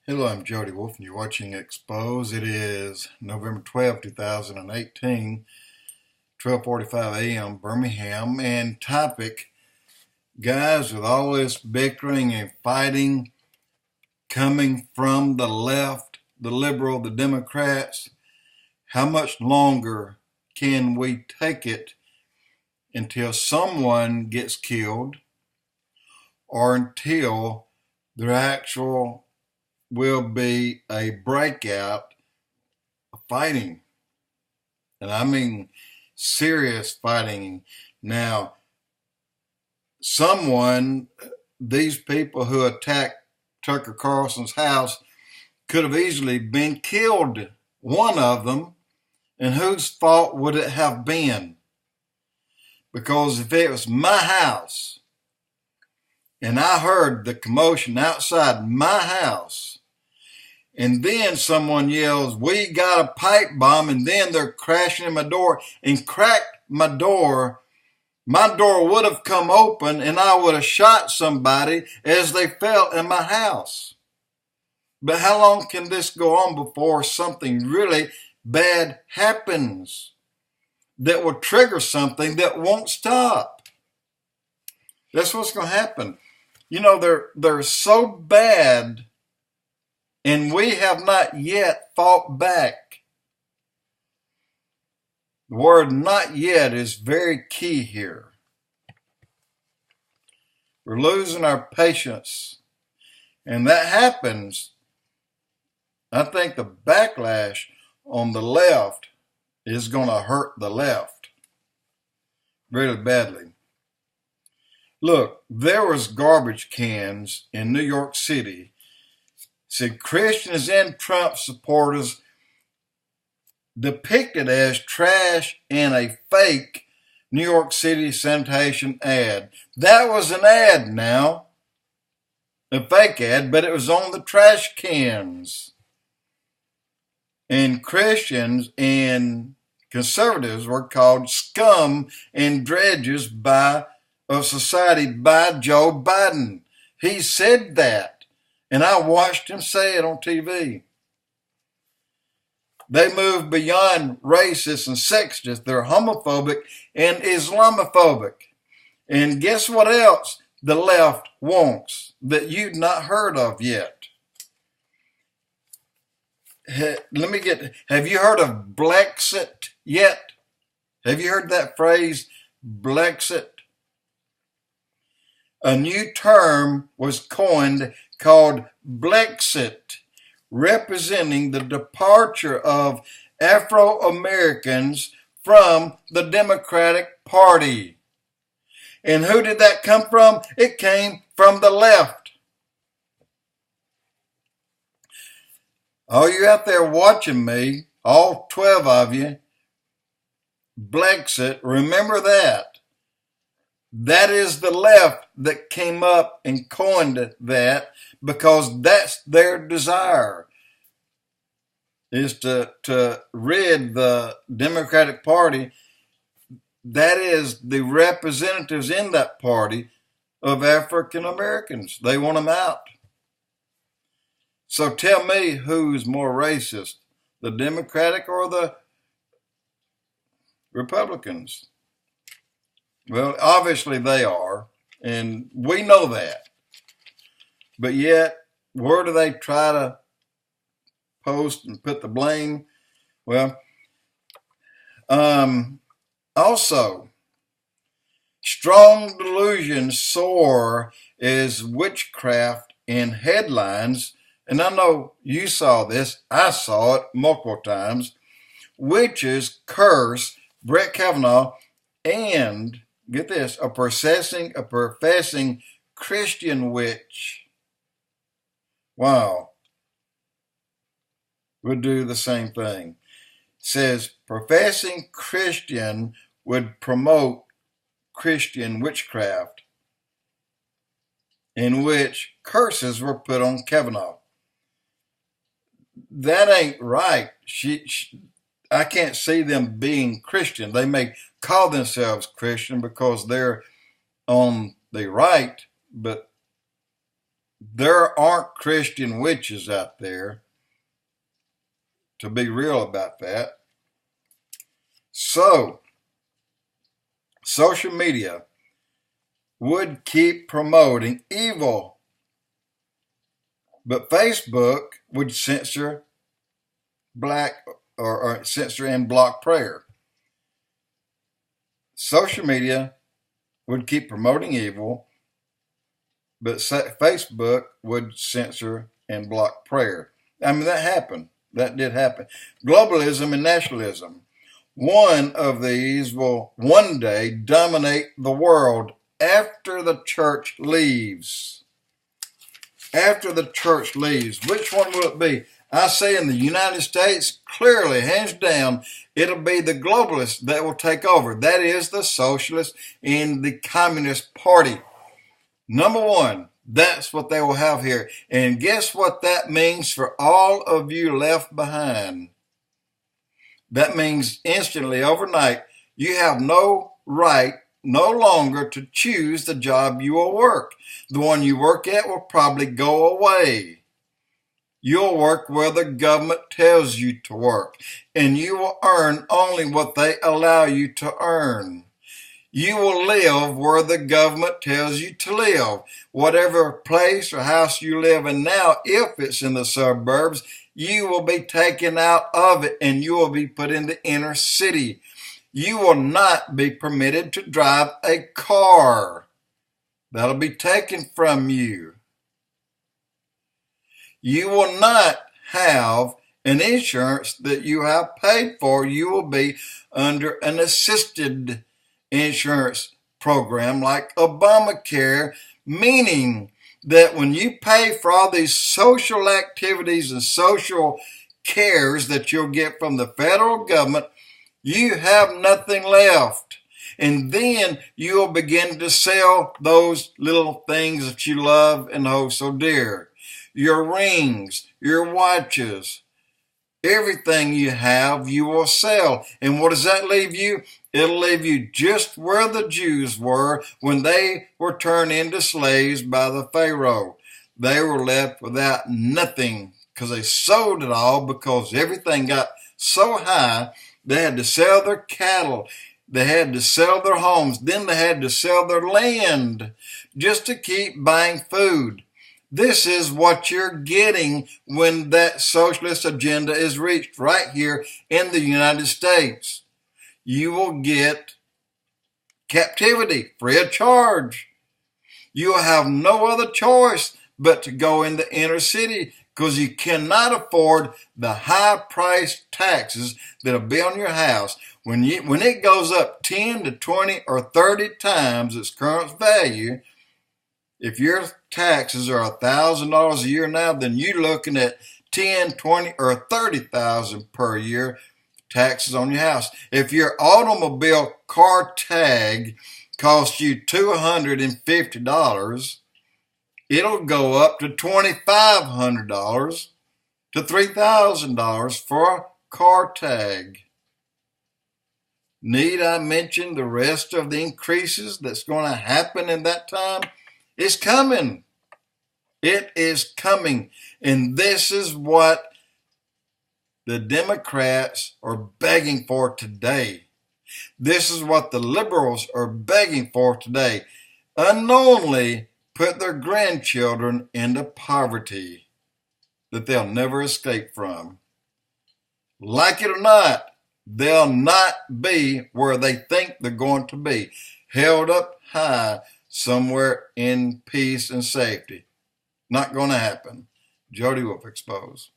Hello, I'm Jody Wolf, and you're watching Expoz. It is November 12, 2018, 12:45 a.m. Birmingham, and topic, guys, with all this bickering and fighting coming from the left, the liberal, the Democrats, how much longer can we take it until someone gets killed or until there actual will be a breakout of fighting? And I mean serious fighting. Now, these people who attacked Tucker Carlson's house could have easily been killed, one of them, and whose fault would it have been? Because if it was my house and I heard the commotion outside my house, and then someone yells, "We got a pipe bomb," and then they're crashing in my door and cracked my door would have come open and I would have shot somebody as they fell in my house. But how long can this go on before something really bad happens that will trigger something that won't stop? That's what's going to happen. You know, they're so bad, and we have not yet fought back. The word "not yet" is very key here. We're losing our patience. And that happens, I think the backlash on the left is going to hurt the left really badly. Look, there was garbage cans in New York City. Said Christians and Trump supporters depicted as trash in a fake New York City sanitation ad. That was an ad now, a fake ad, but it was on the trash cans. And Christians and conservatives were called scum and dredges of society by Joe Biden. He said that, and I watched him say it on TV. They move beyond racist and sexist. They're homophobic and Islamophobic. And guess what else the left wants that you've not heard of yet? Have you heard of BLEXIT yet? Have you heard that phrase, BLEXIT? A new term was coined called BLEXIT, representing the departure of Afro-Americans from the Democratic Party. And who did that come from? It came from the left. All you out there watching me, all 12 of you, BLEXIT, remember that. That is the left that came up and coined that, because that's their desire, is to rid the Democratic Party, that is the representatives in that party, of African Americans. They want them out. So tell me who's more racist, the Democratic or the Republicans? Well, obviously they are, and we know that. But yet, where do they try to post and put the blame? Well, also, strong delusions soar as witchcraft in headlines, and I know you saw this, I saw it multiple times. Witches curse Brett Kavanaugh and, get this, a professing Christian witch. Wow. Would do the same thing. It says professing Christian would promote Christian witchcraft, in which curses were put on Kavanaugh. That ain't right. I can't see them being Christian. They may call themselves Christian because they're on the right, but there aren't Christian witches out there, to be real about that. So, social media would keep promoting evil, but Facebook would censor or censor and block prayer. Social media would keep promoting evil, but Facebook would censor and block prayer. I mean, that happened. That did happen. Globalism and nationalism. One of these will one day dominate the world after the church leaves. After the church leaves. Which one will it be? I say in the United States, clearly, hands down, it'll be the globalists that will take over. That is the socialists and the Communist Party. Number one, that's what they will have here. And guess what that means for all of you left behind? That means instantly, overnight, you have no right no longer to choose the job you will work. The one you work at will probably go away. You'll work where the government tells you to work, and you will earn only what they allow you to earn. You will live where the government tells you to live. Whatever place or house you live in now, if it's in the suburbs, you will be taken out of it and you will be put in the inner city. You will not be permitted to drive a car. That'll be taken from you. You will not have an insurance that you have paid for. You will be under an assisted insurance program like Obamacare, meaning that when you pay for all these social activities and social cares that you'll get from the federal government, you have nothing left. And then you'll begin to sell those little things that you love and hold so dear. Your rings, your watches, everything you have, you will sell. And what does that leave you? It'll leave you just where the Jews were when they were turned into slaves by the Pharaoh. They were left without nothing because they sold it all because everything got so high they had to sell their cattle. They had to sell their homes. Then they had to sell their land just to keep buying food. This is what you're getting when that socialist agenda is reached right here in the United States. You will get captivity free of charge. You will have no other choice but to go in the inner city because you cannot afford the high-priced taxes that'll be on your house. When it goes up 10 to 20 or 30 times its current value, if your taxes are $1,000 a year now, then you're looking at 10, 20, or 30,000 per year taxes on your house. If your automobile car tag costs you $250, it'll go up to $2,500 to $3,000 for a car tag. Need I mention the rest of the increases that's going to happen in that time? It's coming. It is coming. And this is what the Democrats are begging for today. This is what the liberals are begging for today. Unknowingly put their grandchildren into poverty that they'll never escape from. Like it or not, they'll not be where they think they're going to be, held up high somewhere in peace and safety. Not going to happen. Jody Wolf, Expoz.